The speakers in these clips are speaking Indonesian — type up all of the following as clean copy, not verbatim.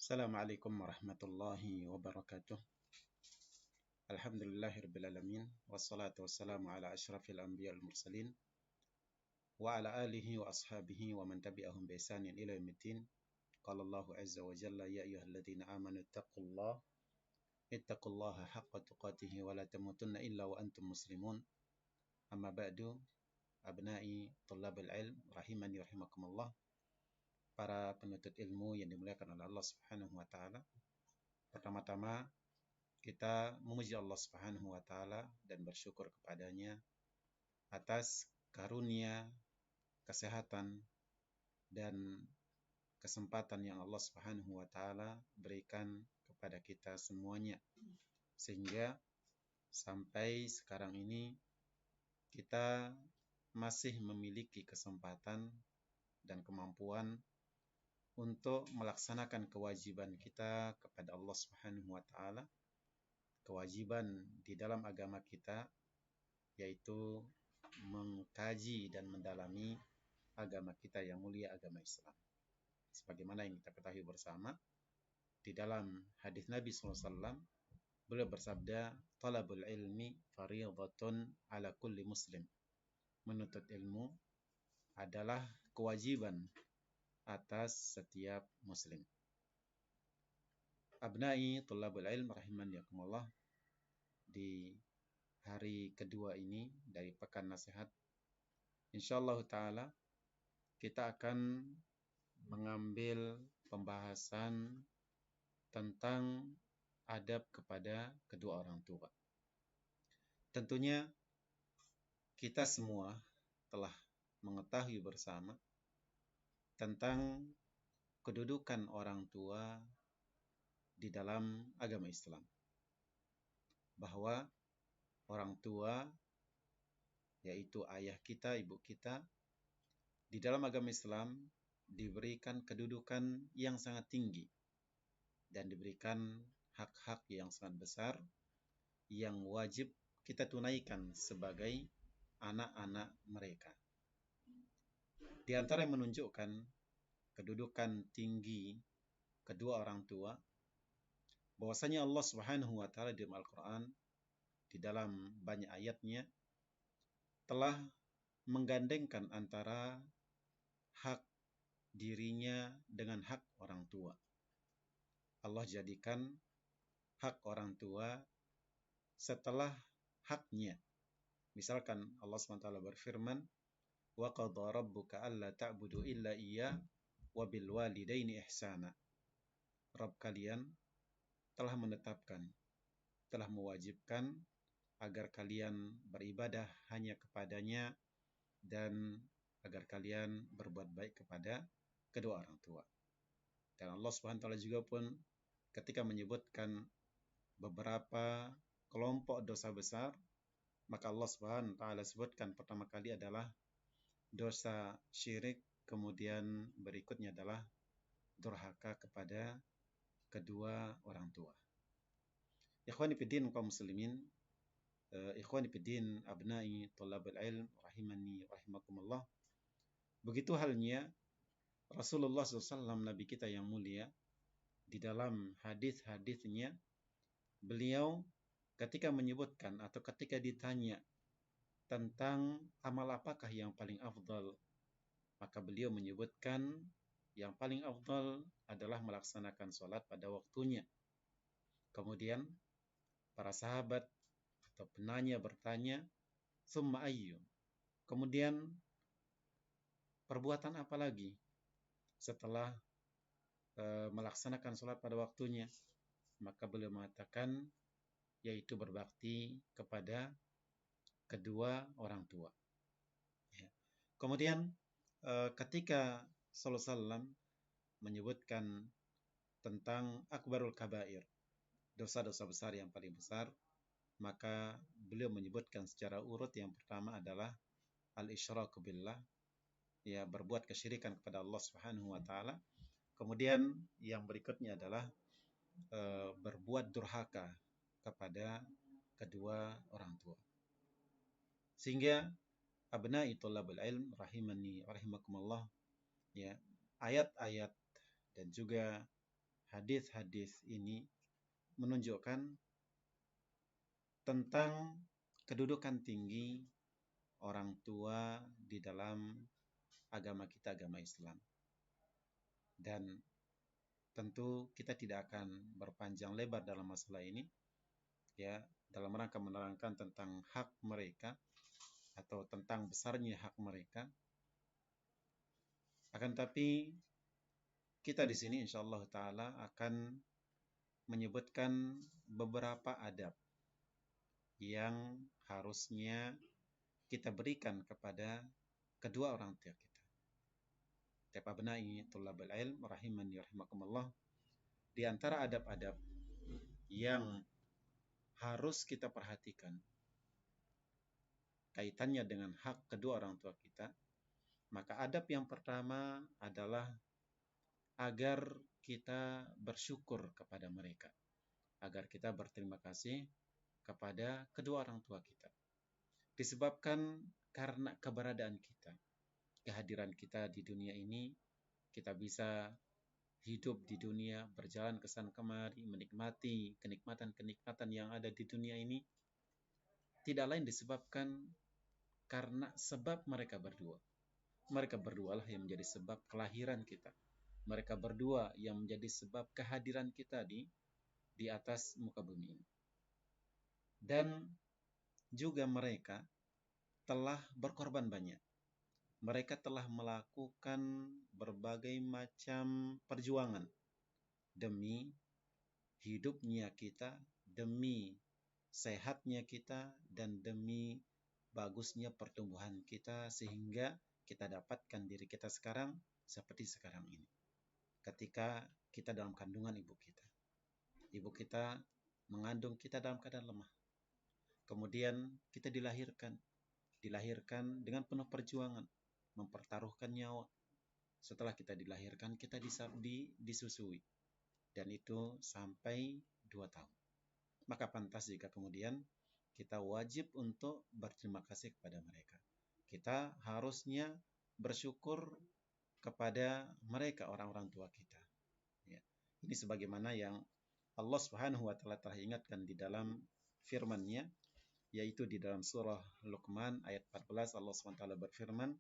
Assalamualaikum warahmatullahi wabarakatuh. Alhamdulillahirrabbilalamin. Wassalatu wassalamu ala ashrafil anbiya wal mursalin. Wa ala alihi wa ashabihi wa man tabi'ahum bi ihsanin ila yaumiddin. Qala Allahu azza wa jalla ya ayyuhalladzina amanu ittaqullaha haqqa tuqatih wa la tamutunna illa wa antum muslimun. Amma ba'du, abna'i tullabul ilm rahimani rahimakumullah. Para penuntut ilmu yang dimuliakan oleh Allah Subhanahu wa taala. Pertama-tama kita memuji Allah Subhanahu wa taala dan bersyukur kepadanya atas karunia, kesehatan dan kesempatan yang Allah Subhanahu wa taala berikan kepada kita semuanya. Sehingga sampai sekarang ini kita masih memiliki kesempatan dan kemampuan untuk melaksanakan kewajiban kita kepada Allah Subhanahu wa taala, kewajiban di dalam agama kita, yaitu mengkaji dan mendalami agama kita yang mulia, agama Islam. Sebagaimana yang kita ketahui bersama, di dalam hadis Nabi SAW, beliau bersabda, "Talabul ilmi fardhatun ala kulli muslim." Menuntut ilmu adalah kewajiban atas setiap muslim. Abnai tullabul ilm rahimani yakumullah, di hari kedua ini dari pekan nasihat, insyaallah taala kita akan mengambil pembahasan tentang adab kepada kedua orang tua. Tentunya kita semua telah mengetahui bersama tentang kedudukan orang tua di dalam agama Islam. Bahwa orang tua, yaitu ayah kita, ibu kita, di dalam agama Islam diberikan kedudukan yang sangat tinggi dan diberikan hak-hak yang sangat besar yang wajib kita tunaikan sebagai anak-anak mereka. Di antara yang menunjukkan kedudukan tinggi kedua orang tua, bahwasanya Allah Subhanahu wa taala di Al-Qur'an di dalam banyak ayatnya telah menggandengkan antara hak dirinya dengan hak orang tua. Allah jadikan hak orang tua setelah haknya. Misalkan Allah SWT berfirman, "Wa qadha rabbuka alla ta'budu illa iyyah wa bil walidaini ihsana." Rabb kalian telah menetapkan, telah mewajibkan agar kalian beribadah hanya kepadanya dan agar kalian berbuat baik kepada kedua orang tua. Dan Allah SWT juga pun ketika menyebutkan beberapa kelompok dosa besar, maka Allah SWT sebutkan pertama kali adalah dosa syirik, kemudian berikutnya adalah durhaka kepada kedua orang tua. Ikhwani fiddin kaum muslimin, ikhwani fiddin abnai tullabul ilm rahimani rahimakumullah. Begitu halnya Rasulullah SAW, Nabi kita yang mulia, di dalam hadis-hadisnya beliau ketika menyebutkan atau ketika ditanya tentang amal apakah yang paling afdal, maka beliau menyebutkan yang paling afdal adalah melaksanakan sholat pada waktunya. Kemudian para sahabat atau penanya bertanya, "Summa ayyu?" Kemudian perbuatan apa lagi setelah melaksanakan sholat pada waktunya? Maka beliau mengatakan, yaitu berbakti kepada kedua orang tua. Ya. Kemudian ketika Sallallahu Alaihi Wasallam menyebutkan tentang akbarul kabair, dosa-dosa besar yang paling besar, maka beliau menyebutkan secara urut yang pertama adalah al-isyraku billah, ya, berbuat kesyirikan kepada Allah Subhanahu wa taala. Kemudian yang berikutnya adalah berbuat durhaka kepada kedua orang tua. Sehingga abnai tullabul ilm rahimani rahimakumullah, ya, ayat-ayat dan juga hadis-hadis ini menunjukkan tentang kedudukan tinggi orang tua di dalam agama kita, agama Islam. Dan tentu kita tidak akan berpanjang lebar dalam masalah ini, ya, dalam rangka menerangkan tentang hak mereka atau tentang besarnya hak mereka. Akan tapi kita di sini insyaallah taala akan menyebutkan beberapa adab yang harusnya kita berikan kepada kedua orang tua kita. Abnai tullabul ilm rahimani rahimakumullah, di antara adab-adab yang harus kita perhatikan kaitannya dengan hak kedua orang tua kita, maka adab yang pertama adalah agar kita bersyukur kepada mereka, agar kita berterima kasih kepada kedua orang tua kita. Disebabkan karena keberadaan kita, kehadiran kita di dunia ini, kita bisa hidup di dunia, berjalan ke sana kemari, menikmati kenikmatan-kenikmatan yang ada di dunia ini, tidak lain disebabkan karena sebab mereka berdua. Mereka berdualah yang menjadi sebab kelahiran kita. Mereka berdua yang menjadi sebab kehadiran kita di atas muka bumi ini. Dan juga mereka telah berkorban banyak. Mereka telah melakukan berbagai macam perjuangan demi hidupnya kita, demi sehatnya kita, dan demi bagusnya pertumbuhan kita, sehingga kita dapatkan diri kita sekarang seperti sekarang ini. Ketika kita dalam kandungan ibu kita. Ibu kita mengandung kita dalam keadaan lemah. Kemudian kita dilahirkan dengan penuh perjuangan, mempertaruhkan nyawa. Setelah kita dilahirkan, kita disusui. Dan itu sampai 2 tahun. Maka pantas jika kemudian kita wajib untuk berterima kasih kepada mereka. Kita harusnya bersyukur kepada mereka, orang-orang tua kita. Ya. Ini sebagaimana yang Allah Subhanahu wa taala telah ingatkan di dalam firman-Nya, yaitu di dalam surah Luqman ayat 14. Allah Subhanahu wa taala berfirman,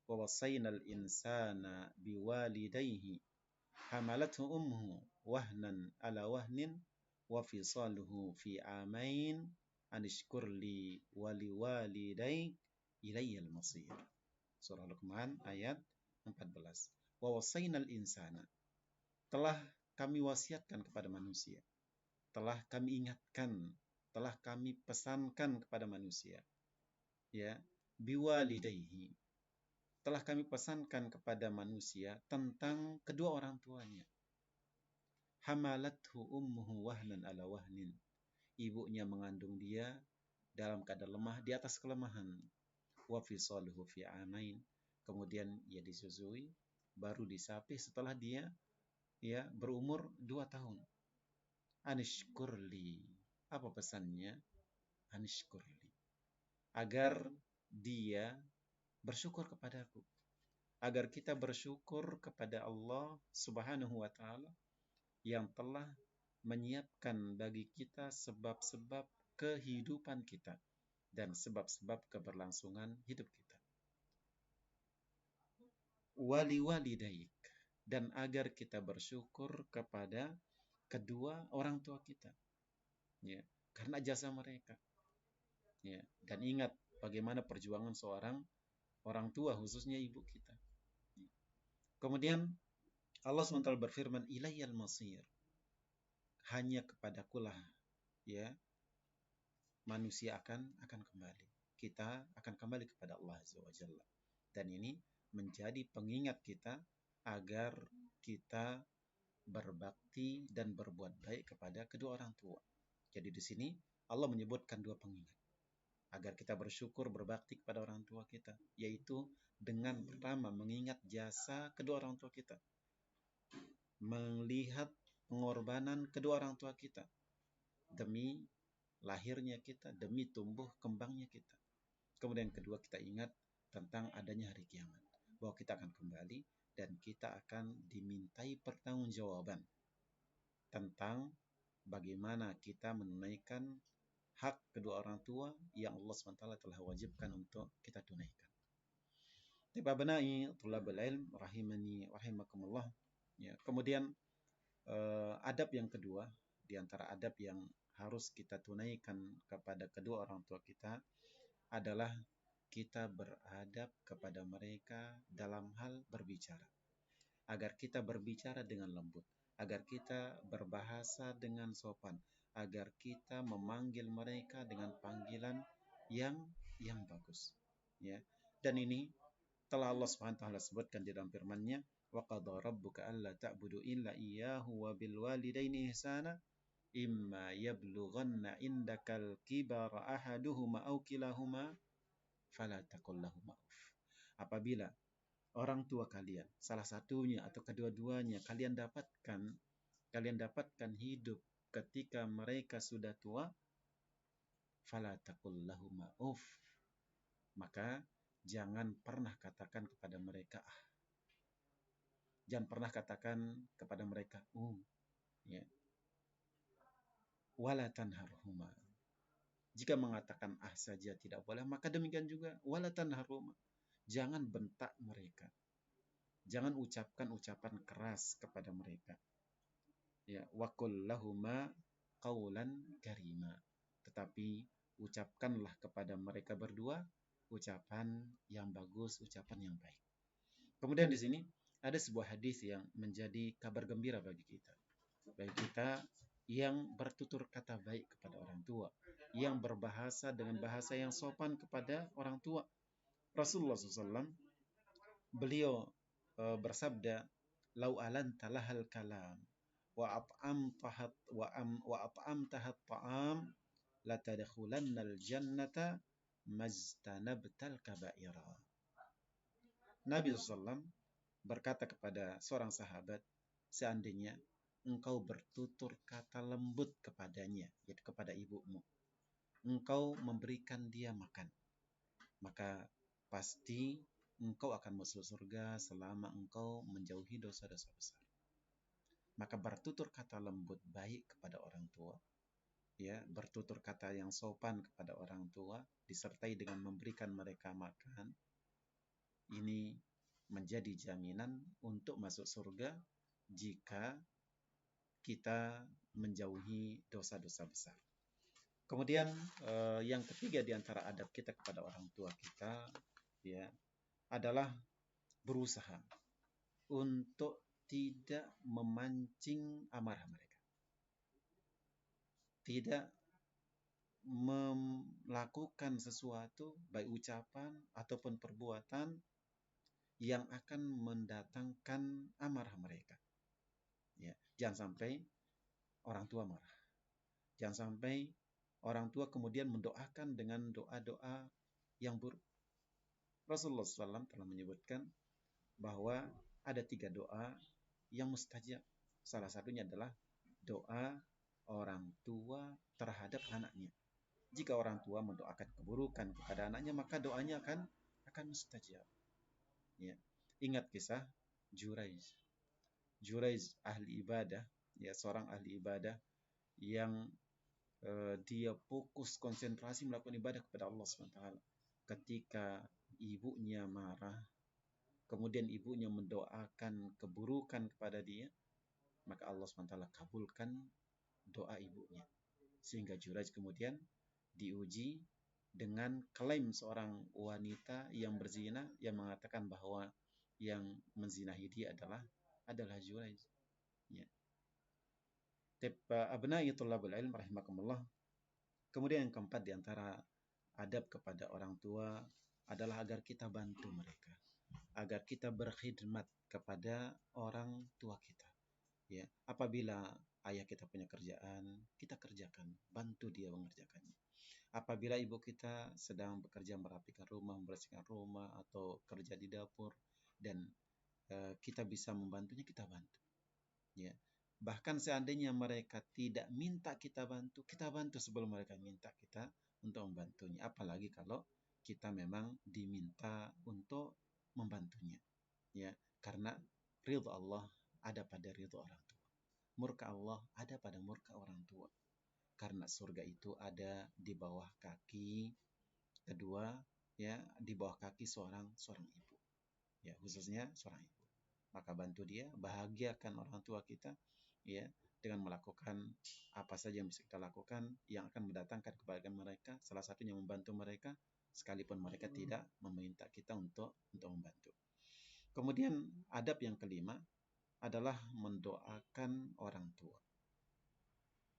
"Wa wasaynal insana biwalidayhi hamalathu ummuhu wahnan ala wahnin wa fisaluhu fi amain anishkurli waliwalidayk ilayyal masir." Surah Luqman ayat 14. Wa wasaynal insana, telah kami wasiatkan kepada manusia, telah kami ingatkan, telah kami pesankan kepada manusia, ya, biwalidayhi, telah kami pesankan kepada manusia tentang kedua orang tuanya. Hamalathu ummuhu wahnan ala wahnin, ibunya mengandung dia dalam keadaan lemah di atas kelemahan. Wa fisaluhu fi amain, kemudian ia disusui, baru disapi setelah dia berumur 2 tahun. Anishkurli, apa pesannya? Anishkurli, agar dia bersyukur kepadaku, agar kita bersyukur kepada Allah Subhanahu wa taala yang telah menyiapkan bagi kita sebab-sebab kehidupan kita dan sebab-sebab keberlangsungan hidup kita. Waliwalidaik, dan agar kita bersyukur kepada kedua orang tua kita, ya, karena jasa mereka, ya. Dan ingat bagaimana perjuangan seorang orang tua, khususnya ibu kita. Kemudian Allah SWT berfirman, ilayyal masir, hanya kepadakulah, ya, manusia akan kembali. Kita akan kembali kepada Allah Azza wa Jalla. Dan ini menjadi pengingat kita agar kita berbakti dan berbuat baik kepada kedua orang tua. Jadi di sini Allah menyebutkan 2 pengingat agar kita bersyukur, berbakti kepada orang tua kita, yaitu dengan pertama mengingat jasa kedua orang tua kita, melihat pengorbanan kedua orang tua kita demi lahirnya kita, demi tumbuh kembangnya kita. Kemudian kedua, kita ingat tentang adanya hari kiamat, bahwa kita akan kembali dan kita akan dimintai pertanggungjawaban tentang bagaimana kita menunaikan hak kedua orang tua yang Allah SWT telah wajibkan untuk kita tunaikan. Tiba benai tulabul ilm rahimani rahimakumullah. Ya, kemudian adab yang kedua di antara adab yang harus kita tunaikan kepada kedua orang tua kita adalah kita beradab kepada mereka dalam hal berbicara. Agar kita berbicara dengan lembut, agar kita berbahasa dengan sopan, agar kita memanggil mereka dengan panggilan yang bagus. Ya. Dan ini telah Allah Subhanahu wa taala sebutkan di dalam firman-Nya, wa qadha rabbuka alla ta'budu illa iyyahu wa bil walidaini ihsana imma yablughanna indakal kibara ahaduhuma aw kilahuma fala taqul lahumā uff. Apabila orang tua kalian, salah satunya atau kedua-duanya kalian dapatkan hidup ketika mereka sudah tua, fala taqul lahumā uff. Maka jangan pernah katakan kepada mereka ah. Jangan pernah katakan kepada mereka ya. Wala tanharhuma. Jika mengatakan ah saja tidak boleh, maka demikian juga wala tanharhuma. Jangan bentak mereka. Jangan ucapkan ucapan keras kepada mereka. Ya, wa qul lahumā qawlan karīmā. Tetapi ucapkanlah kepada mereka berdua ucapan yang bagus, ucapan yang baik. Kemudian di sini ada sebuah hadis yang menjadi kabar gembira bagi kita. Bagi kita yang bertutur kata baik kepada orang tua, yang berbahasa dengan bahasa yang sopan kepada orang tua. Rasulullah SAW, beliau bersabda, "Lau alanta lahal kalam wa at'amtaha at-ta'am la tadkhulannal jannata majtanabtal kaba'ira." Nabi SAW berkata kepada seorang sahabat, seandainya engkau bertutur kata lembut kepadanya, yaitu kepada ibumu, engkau memberikan dia makan, maka pasti engkau akan masuk surga selama engkau menjauhi dosa-dosa besar. Maka bertutur kata lembut baik kepada orang tua, ya, bertutur kata yang sopan kepada orang tua, disertai dengan memberikan mereka makan, ini menjadi jaminan untuk masuk surga jika kita menjauhi dosa-dosa besar. Kemudian yang ketiga di antara adab kita kepada orang tua kita, ya, adalah berusaha untuk tidak memancing amarah mereka. Tidak melakukan sesuatu, baik ucapan ataupun perbuatan yang akan mendatangkan amarah mereka. Ya, jangan sampai orang tua marah. Jangan sampai orang tua kemudian mendoakan dengan doa-doa yang buruk. Rasulullah SAW telah menyebutkan bahwa ada 3 doa yang mustajab. Salah satunya adalah doa orang tua terhadap anaknya. Jika orang tua mendoakan keburukan kepada anaknya, maka doanya akan mustajab. Ya. Ingat kisah Juraiz ahli ibadah, ya, seorang ahli ibadah yang dia fokus konsentrasi melakukan ibadah kepada Allah SWT. Ketika ibunya marah, kemudian ibunya mendoakan keburukan kepada dia, maka Allah SWT kabulkan doa ibunya. Sehingga Juraiz kemudian diuji dengan klaim seorang wanita yang berzina, yang mengatakan bahwa yang menzinahi dia adalah Juraiz. Ya. Abna'i tullabul ilm rahimakumullah. Kemudian yang keempat di antara adab kepada orang tua adalah agar kita bantu mereka, agar kita berkhidmat kepada orang tua kita. Ya, apabila ayah kita punya kerjaan, kita kerjakan, bantu dia mengerjakannya. Apabila ibu kita sedang bekerja merapikan rumah, membersihkan rumah, atau kerja di dapur, dan kita bisa membantunya, kita bantu. Ya. Bahkan seandainya mereka tidak minta kita bantu sebelum mereka minta kita untuk membantunya. Apalagi kalau kita memang diminta untuk membantunya. Ya, karena ridha Allah ada pada ridha orang tua. murka Allah ada pada murka orang tua. Karena surga itu ada di bawah kaki kedua, ya, di bawah kaki seorang ibu, ya, khususnya seorang ibu. Maka bantu dia, bahagiakan orang tua kita, ya, dengan melakukan apa saja yang bisa kita lakukan yang akan mendatangkan kebahagiaan mereka. Salah satunya membantu mereka sekalipun mereka tidak meminta kita untuk membantu. Kemudian adab yang kelima adalah mendoakan orang tua.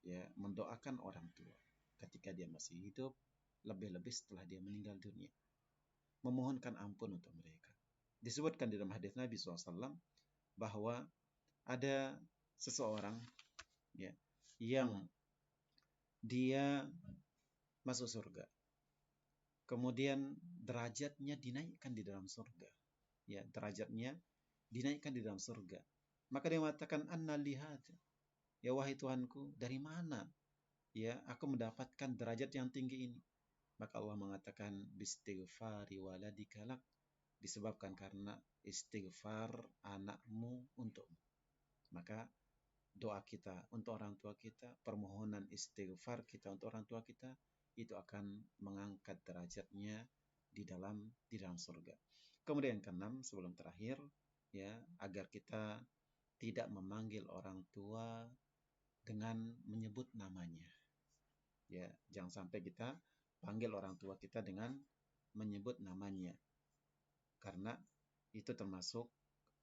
Ya, mendoakan orang tua ketika dia masih hidup, lebih-lebih setelah dia meninggal dunia. Memohonkan ampun untuk mereka. Disebutkan di dalam hadis Nabi SAW bahwa ada seseorang, ya, yang dia masuk surga. Kemudian derajatnya dinaikkan di dalam surga. Ya, derajatnya dinaikkan di dalam surga. Maka dia mengatakan, "Anna lihat, ya wahai Tuhanku, dari mana ya aku mendapatkan derajat yang tinggi ini?" Maka Allah mengatakan, "Bistighfari waladika lak." Disebabkan karena istighfar anakmu untukmu. Maka doa kita untuk orang tua kita, permohonan istighfar kita untuk orang tua kita, itu akan mengangkat derajatnya di dalam surga. Kemudian keenam, sebelum terakhir, ya, agar kita tidak memanggil orang tua dengan menyebut namanya. Ya, jangan sampai kita panggil orang tua kita dengan menyebut namanya. Karena itu termasuk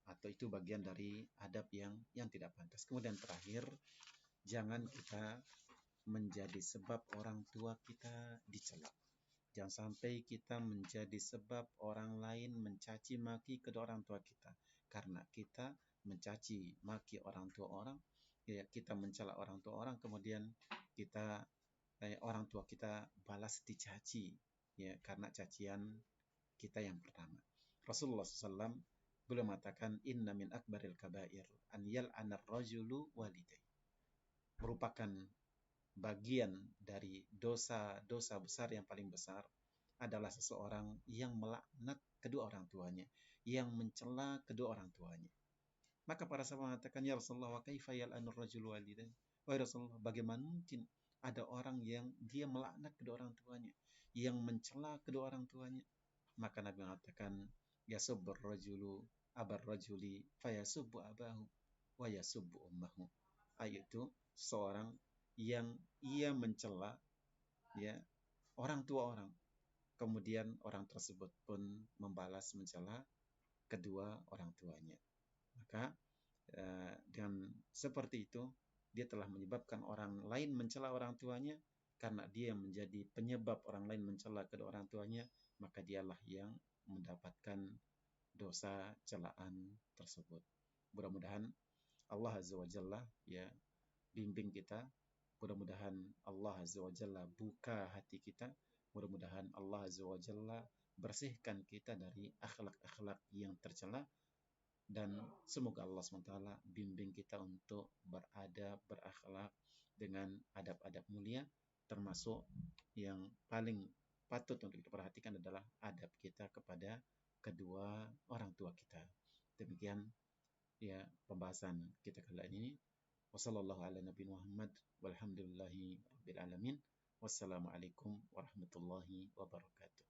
atau itu bagian dari adab yang tidak pantas. Kemudian terakhir, jangan kita menjadi sebab orang tua kita dicela. Jangan sampai kita menjadi sebab orang lain mencaci maki kedua orang tua kita. Karena kita mencaci maki orang tua orang, ya, kita mencela orang tua orang, kemudian kita orang tua kita balas dicaci, ya, karena cacian kita yang pertama. Rasulullah SAW beliau mengatakan, "Inna min akbaril kabair an yal'anar rajulu walidayh." Merupakan bagian dari dosa-dosa besar yang paling besar adalah seseorang yang melaknat kedua orang tuanya, yang mencela kedua orang tuanya. Maka para sahabat mengatakan, "Ya Rasulullah, wa kaifa yal'anur rajulu walidayh?" Wahai Rasulullah, bagaimana mungkin ada orang yang dia melaknat kedua orang tuanya, yang mencela kedua orang tuanya? Maka Nabi mengatakan, "Yasubbur rajulu abar rajuli fayasubbu abahu wa yasubbu ummahu." Yaitu seorang yang ia mencela, ya, orang tua orang, kemudian orang tersebut pun membalas mencela kedua orang tuanya. Maka dengan seperti itu dia telah menyebabkan orang lain mencela orang tuanya. Karena dia yang menjadi penyebab orang lain mencela kedua orang tuanya, maka dialah yang mendapatkan dosa celaan tersebut. Mudah-mudahan Allah Azza wa Jalla, ya, bimbing kita. Mudah-mudahan Allah Azza wa Jalla buka hati kita. Mudah-mudahan Allah Azza wa Jalla bersihkan kita dari akhlak-akhlak yang tercela. Dan semoga Allah SWT bimbing kita untuk beradab, berakhlak dengan adab-adab mulia. Termasuk yang paling patut untuk kita perhatikan adalah adab kita kepada kedua orang tua kita. Demikian, ya, pembahasan kita kali ini. Wassalamualaikum warahmatullahi wabarakatuh.